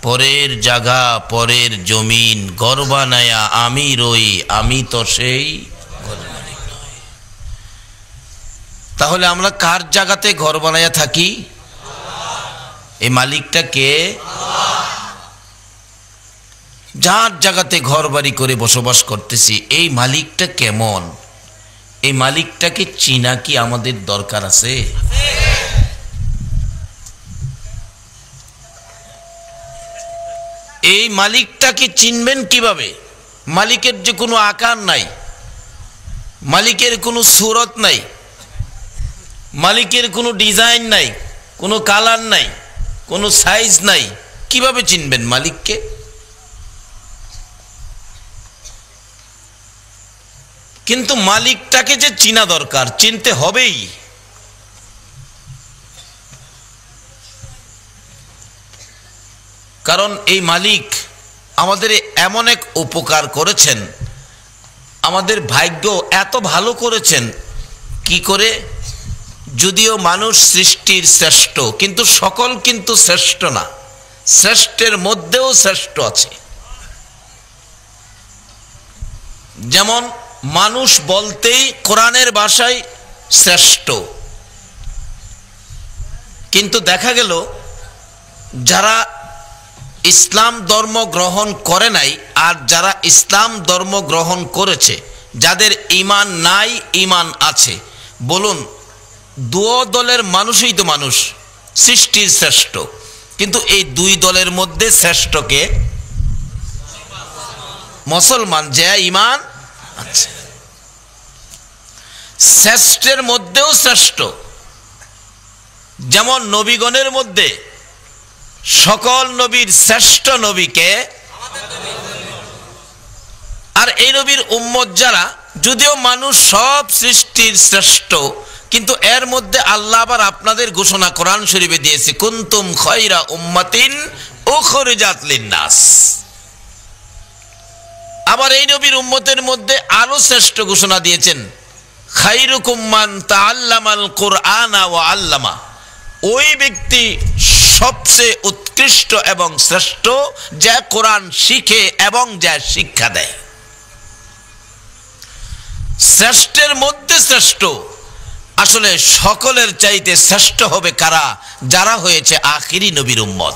পরের জায়গা পরের জমিন ঘর বানায়া আমি রই, আমি তো সেই ঘরের মালিক নয়। তাহলে আমরা কার জায়গাতে ঘর বানায়া থাকি? এই মালিকটা কে? যার জায়গাতে ঘর বাড়ি করে বসবাস করতেছি এই মালিকটা কেমন? এই মালিকটাকে চিনা কি আমাদের দরকার আছে? এই মালিকটাকে চিনবেন কিভাবে? মালিকের যে কোনো আকার নাই, মালিকের কোনো সুরত নাই, মালিকের কোনো ডিজাইন নাই, কোনো কালার নাই, কোনো সাইজ নাই, কিভাবে চিনবেন মালিককে? কিন্তু মালিকটাকে যে চিনা দরকার, চিনতে হবেই। কারণ এই মালিক আমাদের এমন এক উপকার করেছেন, আমাদের ভাগ্য এত ভালো করেছেন। কি করে? যদিও মানুষ সৃষ্টির শ্রেষ্ঠ, কিন্তু সকল কিন্তু শ্রেষ্ঠ না, শ্রেষ্ঠের মধ্যেও শ্রেষ্ঠ আছে। যেমন মানুষ বলতেই কোরআনের ভাষায় শ্রেষ্ঠ, কিন্তু দেখা গেল যারা ইসলাম ধর্ম গ্রহণ করে নাই আর যারা ইসলাম ধর্ম গ্রহণ করেছে, যাদের ঈমান নাই ঈমান আছে, বলুন দুই দলের মানুষই তো মানুষ, সৃষ্টির শ্রেষ্ঠ, কিন্তু এই দুই দলের মধ্যে শ্রেষ্ঠ কে? মুসলমান, যে ঈমান আছে। শ্রেষ্ঠের মধ্যেও শ্রেষ্ঠ। যেমন নবীগণের মধ্যে সকল নবীর শ্রেষ্ঠ নবীকে, আর এই নবীর উম্মত যারা, যদিও মানুষ সব সৃষ্টির শ্রেষ্ঠ, কিন্তু এর মধ্যে আল্লাহ আবার আপনাদের ঘোষণা কোরআন শরীফে দিয়েছে, কুনতুম খায়রা উম্মাতিন উখরিজাত লিন্নাস। আবার এই নবীর উম্মতের মধ্যে আরো শ্রেষ্ঠ ঘোষণা দিয়েছেন, খায়রুকুম মান তাআল্লামাল কুরআনা ওয়া আল্লামা। ওই ব্যক্তি সবচেয়ে উৎকৃষ্ট এবং শ্রেষ্ঠ যে কোরআন শিখে এবং যা শিক্ষা দেয়। শ্রেষ্ঠের মধ্যে শ্রেষ্ঠ। আসলে সকলের চাইতে শ্রেষ্ঠ হবে কারা? যারা হয়েছে আখিরি নবীর উম্মত।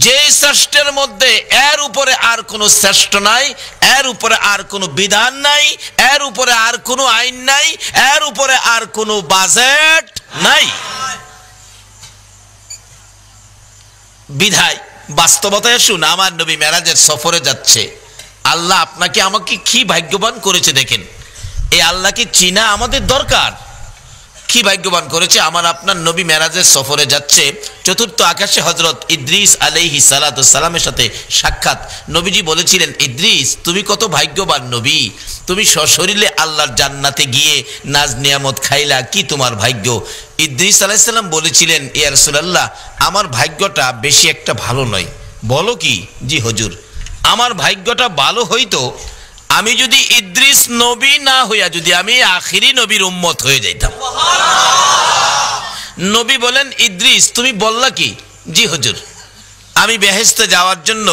যে শ্রেষ্ঠের মধ্যে এর উপরে আর কোনো শ্রেষ্ঠ নাই, এর উপরে আর কোনো বিধান নাই, এর উপরে আর কোনো আইন নাই, এর উপরে আর কোনো বাজেট নাই। বিধায় বাস্তবতায় শুন, আমার নবী মেরাজের সফরে যাচ্ছে। আল্লাহ আপনাকে আমাকে কি ভাগ্যবান করেছে দেখেন। এই আল্লাহকে চিনা আমাদের দরকার। কি ভাগ্যবান করেছে, আমার আপনার নবী মেরাজের সফরে যাচ্ছে, চতুর্থ আকাশে হযরত ইদ্রিস আলাইহিস সালাতু সালামের সাথে সাক্ষাৎ। নবীজি বলেছিলেন, ইদ্রিস তুমি কত ভাগ্যবান নবী, তুমি সশরীরে আল্লাহর জান্নাতে গিয়ে নাজ নিয়ামত খাইলা, কি তোমার ভাগ্য। ইদ্রিস আলাইহিস সালাম বলেছিলেন, ইয়া রাসূলুল্লাহ আমার ভাগ্যটা বেশি একটা ভালো নয়। বলো কি? জি হুজুর, আমার ভাগ্যটা ভালো হইতো আমি যদি ইদ্রিস নবী না হইয়া যদি আমি আখিরি নবীর উম্মত হয়ে যাইতাম। নবী বলেন, ইদ্রিস তুমি বললা কি? জি হুজুর, আমি বেহেশতে যাওয়ার জন্য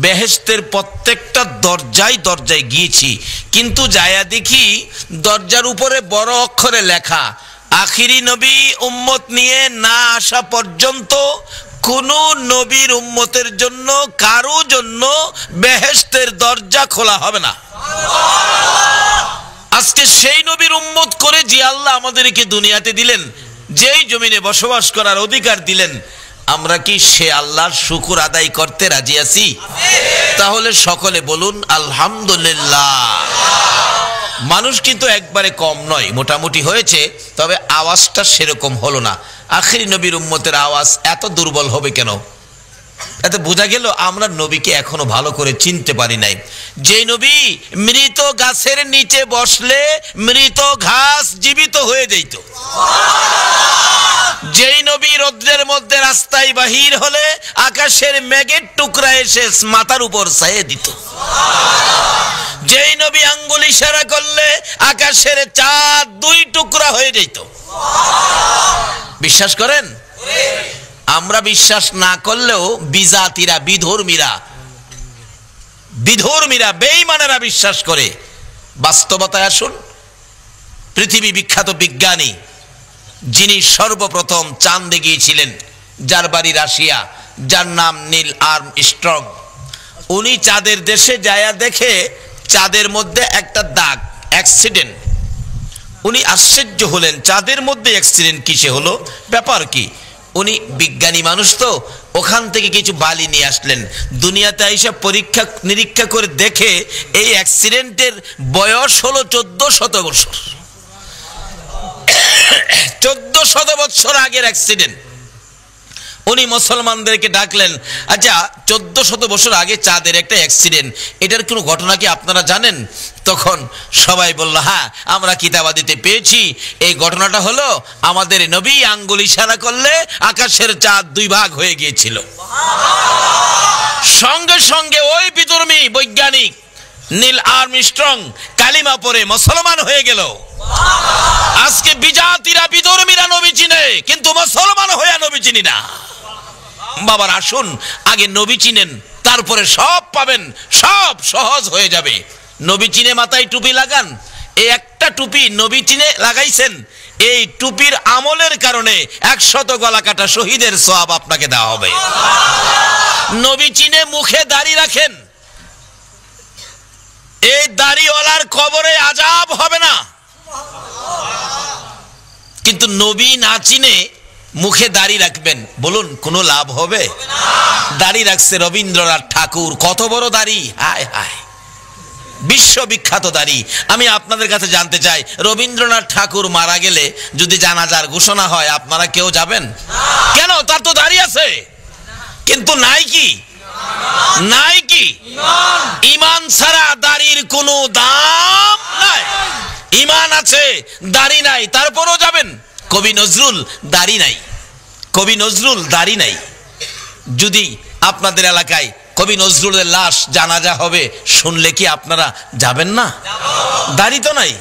বেহেশতের প্রত্যেকটা দরজায় দরজায় গিয়েছি, কিন্তু যায়া দেখি দরজার উপরে বড় অক্ষরে লেখা, আখিরি নবী উম্মত নিয়ে না আসা পর্যন্ত কোন নবীর উম্মতের জন্য কারো জন্য বেহেশতের দরজা খোলা হবে না। আজকে সেই নবীর উম্মত করে যে আল্লাহ আমাদেরকে দুনিয়াতে দিলেন, যেই জমিনে বসবাস করার অধিকার দিলেন, আমরা কি সে আল্লাহর শুকর আদায় করতে রাজি আছি? তাহলে সকলে বলুন আলহামদুলিল্লাহ। মানুষ কিন্তু একবারে কম নয়, মোটামুটি হয়েছে, তবে আওয়াজটা সেরকম হলো না। আখিরি নবীর উম্মতের আওয়াজ এত দুর্বল হবে কেন? এতে বোঝা গেল আমরা নবীকে এখনো ভালো করে চিনতে পারি নাই। যে নবী মৃত গাছের নিচে বসলে মৃত ঘাস জীবিত হয়ে যেত, যেই নবী রৌদ্রের মধ্যে রাস্তায় বাহির হলে আকাশের মেঘের টুকরা এসে মাথার উপর ছায়ে দিত, যেই নবী আঙ্গুল ইশারা করলে আকাশের চাঁদ দুই টুকরা হয়ে যেত। বিশ্বাস করেন? আমরা বিশ্বাস না করলেও বিজাতিরা, বিধর্মীরা, বেঈমানেরা বিশ্বাস করে। বাস্তবতায় আসুন, পৃথিবী বিখ্যাত বিজ্ঞানী যিনি সর্বপ্রথম চাঁদে গিয়েছিলেন, যার বাড়ি রাশিয়া, যার নাম নীল আর্মস্ট্রং, উনি চাঁদের দেশে যায়া দেখে চাঁদের মধ্যে একটা দাগ, অ্যাক্সিডেন্ট। উনি আশ্চর্য হলেন, চাঁদের মধ্যে অ্যাক্সিডেন্ট কিসে হলো, ব্যাপার কি? উনি বিজ্ঞানী মানুষ তো, ওখান থেকে কিছু বালি নিয়ে আসলেন। দুনিয়াতে এসে পরীক্ষা নিরীক্ষা করে দেখে এই অ্যাক্সিডেন্টের বয়স হলো 1400 বছর। 1400 বছর আগের অ্যাক্সিডেন্ট। উনি মুসলমানদেরকে ডাকলেন, আচ্ছা 1400 বছর আগে চাঁদের একটা অ্যাক্সিডেন্ট, এটার কোনো ঘটনা কি আপনারা জানেন? তখন সবাই বলল, হ্যাঁ আমরা কিতাবাদিতে পেয়েছি। এই ঘটনাটা হলো, আমাদের নবী আঙ্গুল ইশারা করলে আকাশের চাঁদ 2 ভাগ হয়ে গিয়েছিল। সঙ্গে সঙ্গে ওই বিধর্মী বৈজ্ঞানিক নীল আর্মস্ট্রং কালিমা পড়ে মুসলমান হয়ে গেল। আজকে বিজাতিরা, বিধর্মীরা নবী চিনে, কিন্তু মুসলমান হয়ে নবী চিনি না। বাবার আসুন, আগে নবী চিনেন, তারপরে সব পাবেন, সব সহজ হয়ে যাবে। নবী চিনে মাথায় টুপি লাগান। এই একটা টুপি নবী চিনে লাগাইছেন, এই টুপির আমলের কারণে 100 গলা কাটা শহীদের সওয়াব আপনাকে দেওয়া হবে। নবী চিনে মুখে দাড়ি রাখেন, এই দাড়িওয়ালার কবরে আযাব হবে না। কিন্তু নবী না চিনে মুখে দাড়ি রাখবেন, বলুন কোনো লাভ হবে? দাড়ি রাখছে রবীন্দ্রনাথ ঠাকুর, কত বড় দাড়ি, হায় হায়, বিশ্ববিখ্যাত দাড়ি। আমি আপনাদের কাছে জানতে চাই, রবীন্দ্রনাথ ঠাকুর মারা গেলে যদি জানাজার ঘোষণা হয়, আপনারা কেউ যাবেন? কেন? তার তো দাড়ি আছে, কিন্তু নাই কি? নাই কি? ঈমান ছাড়া দাড়ির কোনো দাম নাই। ঈমান আছে, দাড়ি নাই, তারপরও যাবেন। কবি নজরুল দাড়ি নাই, কবি নজরুল দাড়ি নাই। যদি আপনাদের এলাকায় কবি নজরুলের লাশ জানাজা হবে, শুনলে কি আপনারা যাবেন না? দাড়ি তো নাই,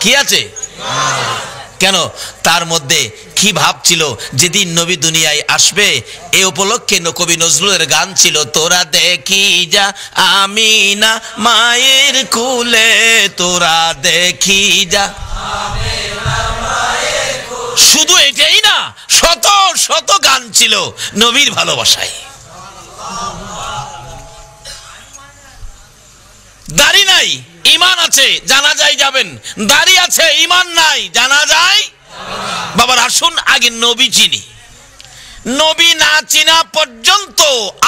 কি আছে? কেন? তার মধ্যে কি ভাব ছিল, যেদিন নবী দুনিয়ায় আসবে এই উপলক্ষে কবি নজরুলের গান ছিল, তোরা দেখি যা আমিনা মায়ের কুলে, তোরা দেখি যা। শুধু এটাই না, শত শত গান ছিল নবীর ভালোবাসায়। দাড়ি নাই, ঈমান আছে, জানাজায় যাবেন। দাড়ি আছে, ঈমান নাই, জানাজায়। বাবার আসুন, আগে নবী চিনি। নবী না চিনা পর্যন্ত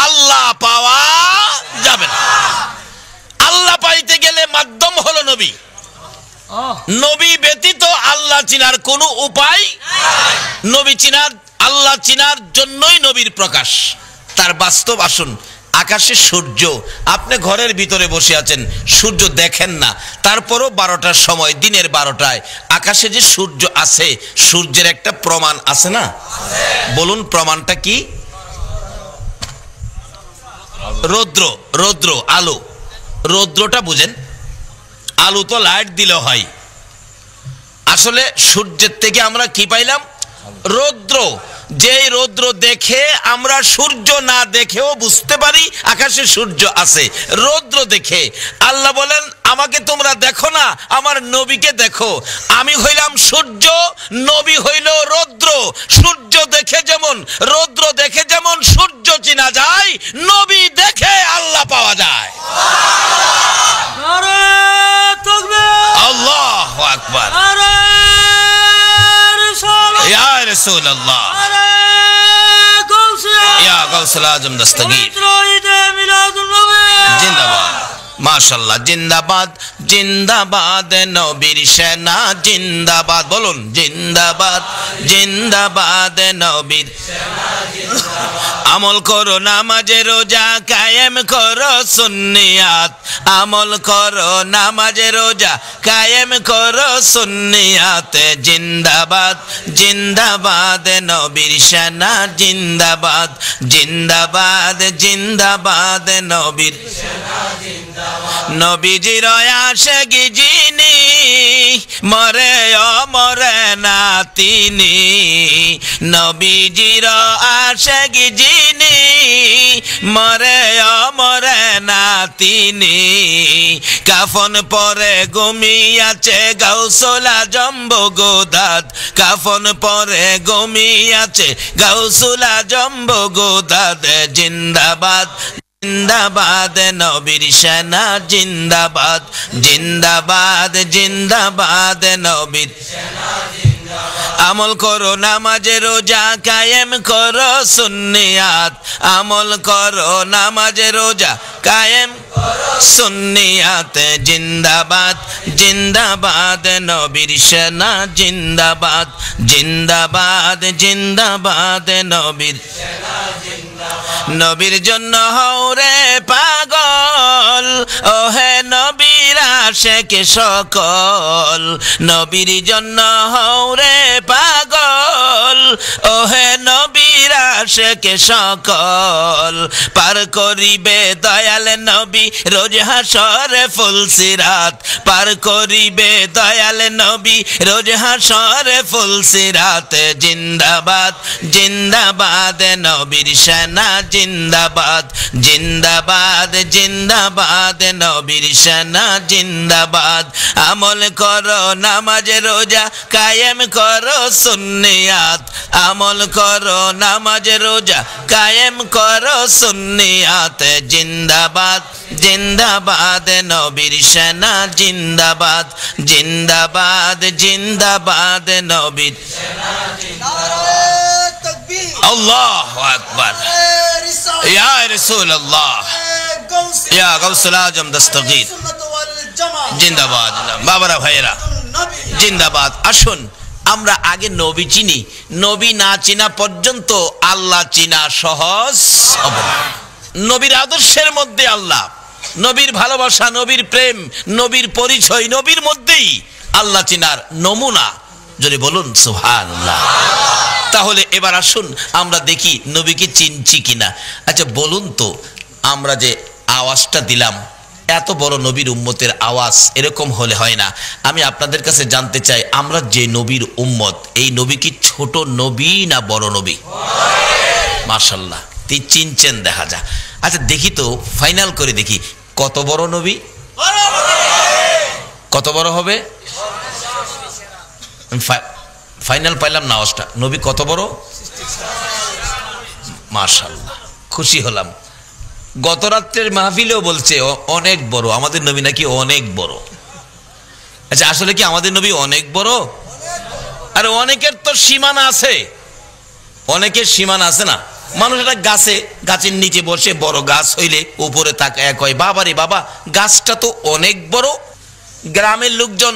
আল্লাহ পাওয়া যাবে না। আল্লাহ পাইতে গেলে মাধ্যম হলো নবী। নবী ব্যতীত আল্লাহ চিনার কোনো উপায় নাই। নবী চিনার, আল্লাহ চিনার জন্যই নবীর প্রকাশ। তার বাস্তব আসুন, আকাশে সূর্য, আপনি ঘরের ভিতরে বসে আছেন, সূর্য দেখেন না, তারপরও 12টার সময়, দিনের 12টায় আকাশে যে সূর্য আছে, সূর্যের একটা প্রমাণ আছে না? বলুন প্রমাণটা কি? রৌদ্র, রৌদ্র, আলো। রৌদ্রটা বুঝেন, আলো তো লাইট দিলে হয়। আসলে সূর্যের থেকে আমরা কি পাইলাম? রৌদ্র। যে রৌদ্র দেখে আমরা সূর্য না দেখেও বুঝতে পারি আকাশে সূর্য আছে, রৌদ্র দেখে। আল্লাহ বলেন, আমাকে তোমরা দেখো না, আমার নবীকে দেখো। আমি হইলাম সূর্য, নবী হইল রৌদ্র। সূর্য দেখে যেমন, রৌদ্র দেখে যেমন সূর্য চিনা যায়, নবী দেখে আল্লাহ পাওয়া যায়। আল্লাহু আকবার, ইয়া রাসূলুল্লাহ, ইয়া গাউসুল আজম দস্তগীর, জিন্দাবাদ। মাশাআল্লাহ, জিন্দাবাদ, জিন্দাবাদ নবীর সেনা, জিন্দাবাদ। বলুন জিন্দাবাদ, জিন্দাবাদ নবীর সেনা। আমল করো নামাজে রোজা, কায়েম করো সুন্নিয়াত। আমল করো নামাজে রোজা, কায়েম করো সুন্নিয়াত। জিন্দাবাদ, জিন্দাবাদ নবীর সেনা, জিন্দাবাদ, জিন্দাবাদ, জিন্দাবাদ নবীর সেনা। নবীজির আশিক যিনি মরে মরে না তিনি, নবীজির আশিক যিনি মরে মরে না তিনি, কাফন পরে ঘুমিয়াছে গাউসুল আজম বগদাদ, কাফন পরে ঘুমিয়াছে গাউসুল আজম বগদাদ, জিন্দাবাদ জিন্দাবাদ নবীর সেনা জিন্দাবাদ, জিন্দাবাদ জিন্দাবাদ নবীর সেনা জিন্দাবাদ। আমল করো নামাজে রোজা কায়েম করো সুন্নিয়াত, আমল করো নামাজে রোজা কায়েম করো সুন্নিয়াত, জিন্দাবাদ জিন্দাবাদ নবীর সেনা জিন্দাবাদ, জিন্দাবাদ জিন্দাবাদ নবীর সেনা জিন্দাবাদ। নবীর জন্য হওরে পাগল ওহে নবীর আশিক সকল, নবীর জন্য হওরে পাগল ওহে নবীর আশিক সকল, পার করিবে দয়াল নবী রোজ হাসরে ফুলসিরাত, পার করিবে দয়াল নবী রোজ হাসরে ফুলসিরাত, জিন্দাবাদ জিন্দাবাদ নবীর সেনা জিন্দাবাদ, জিন্দাবাদ জিন্দাবাদ নবীর সেনা জিন্দাবাদ। আমল করো নামাজ রোজা কায়েম করো সুন্নিয়াত, আমল করো নামাজ রোজা কায়েম করো সুন্নিয়াত, জিন্দাবাদ জিন্দাবাদ নবীর সেনা জিন্দাবাদ, জিন্দাবাদ জিন্দাবাদ নবীর সেনা জিন্দাবাদ। আল্লাহু আকবার, ইয়া রাসূলুল্লাহ, ইয়া গাউসুল আজম দস্তগীর, জিন্দাবাদ বাবারা ভাইয়েরা জিন্দাবাদ। আসুন আমরা আগে নবী চিনি, নবী না চিনা পর্যন্ত আল্লাহ চিনা সহজ হবে না। নবীর আদর্শের মধ্যে আল্লাহ, নবীর ভালোবাসা, নবীর প্রেম, নবীর পরিচয়, নবীর মধ্যেই আল্লাহ চিনার নমুনা, যদি বলুন সুবহানাল্লাহ। তাহলে এবার আসুন আমরা দেখি নবীকে চিনছি কিনা। আচ্ছা বলুন তো, আমরা যে আওয়াজটা দিলাম এত বড় নবীর উম্মতের আওয়াজ এরকম হলে হয় না। আমি আপনাদের কাছে জানতে চাই, আমরা যে নবীর উম্মত, এই নবী কি ছোট নবী না বড় নবী? মাশাআল্লাহ, তুই চিনছেন দেখা যা। আচ্ছা দেখি তো, ফাইনাল করে দেখি কত বড় নবী, কত বড় হবে। ফাইনাল পাইলাম না আওয়াজটা, নবী কত বড়? মাশাআল্লাহ, খুশি হলাম। গত রাত্রের মাহফিলেও বলছে অনেক বড়, আমাদের নবী নাকি অনেক বড়। আচ্ছা আসলে কি আমাদের নবী অনেক বড়? আর অনেকের তো সীমানা আছে, অনেকের সীমানা আছে না। মানুষ একটা গাছের নিচে বসে, বড় গাছ হইলে উপরে তাকায় কয় বাবারে বাবা, গাছটা তো অনেক বড়। গ্রামের লোকজন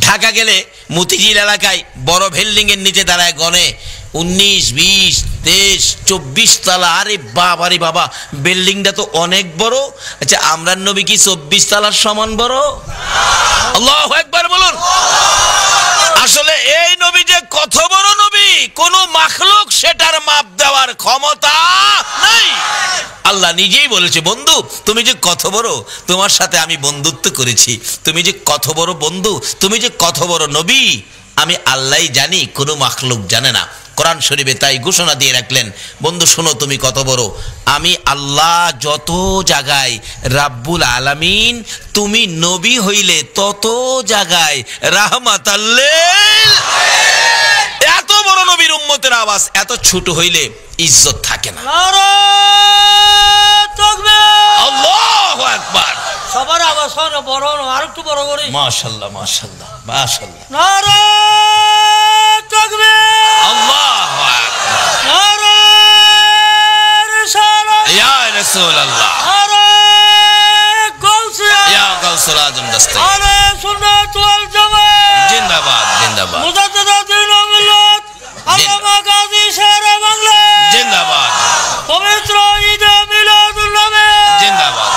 ঢাকা গেলে মতিঝিল এলাকায় বড় বিল্ডিং এর নিচে দাঁড়ায় গনে 19, 20, 23, 24 তলা। আরে বাবারে বাবা, বিল্ডিংটা তো অনেক বড়। আচ্ছা আমরা নবী কি 24 তলার সমান বড়? আল্লাহু আকবার বলুন। আসলে এই নবী যে কত বড় নবী, কোন মাখলুক সেটার মাপ দেওয়ার ক্ষমতা নাই। আল্লাহ নিজেই বলেছে, বন্ধু তুমি যে কত বড়, তোমার সাথে আমি বন্ধুত্ব করেছি, তুমি যে কত বড় বন্ধু, তুমি যে কত বড় নবী, আমি আল্লাহই জানি, কোনো মাখলুক জানে না। কোরআন শরীফে তাই ঘোষণা দিয়ে রাখলেন, বন্ধু শোনো তুমি কত বড়। আমি আল্লাহ যত জায়গায় রাব্বুল আলামিন, তুমি নবী হইলে তত জায়গায় রাহমাতাল লিল। এত বড় নবীর উম্মতের আওয়াজ এত ছোট হইলে ইজ্জত থাকে না। আল্লাহু আকবার। সবার আওয়াজ বড়, আর একটু বড় করে। মাশাআল্লাহ মাশাআল্লাহ মাশাআল্লাহ। নারে তাকবীর। আল্লাহু আকবার। নারে রিসালাত। ইয়া রাসূলুল্লাহ। নারে গাউসিয়া। ইয়া গাউসুল আজম দস্তগীর। আলে সুন্নাত ওয়াল জামাত। জিন্দাবাদ জিন্দাবাদ। মুজাদ্দিদ দ্বীন ও মিল্লাত আল্লামা গাজী শেরে বাংলা। জিন্দাবাদ। পবিত্র ঈদ মিলাদুন নবী। জিন্দাবাদ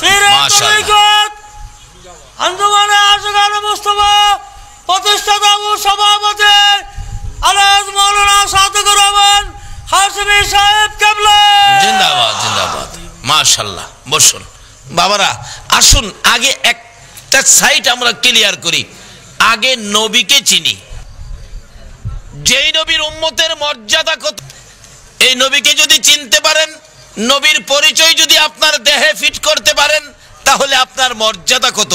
জিন্দাবাদ। মাশাআল্লাহ। আঞ্জুমানে আশিকানে মুস্তাফা প্রতিষ্ঠাতা ও সভাপতি আলহাজ মাওলানা সাদিকুর রহমান হাশমি সাহেব কেবলা। জিন্দাবাদ জিন্দাবাদ। মাশাআল্লাহ। বসুন বাবারা আসুন আগে একটা সাইট আমরা ক্লিয়ার করি, আগে নবীকে চিনি। যেই নবীর উম্মতের মর্যাদা কত, এই নবীকে যদি চিনতে পারেন, নবীর পরিচয় যদি আপনার দেহে ফিট করতে পারেন, তাহলে আপনার মর্যাদা কত।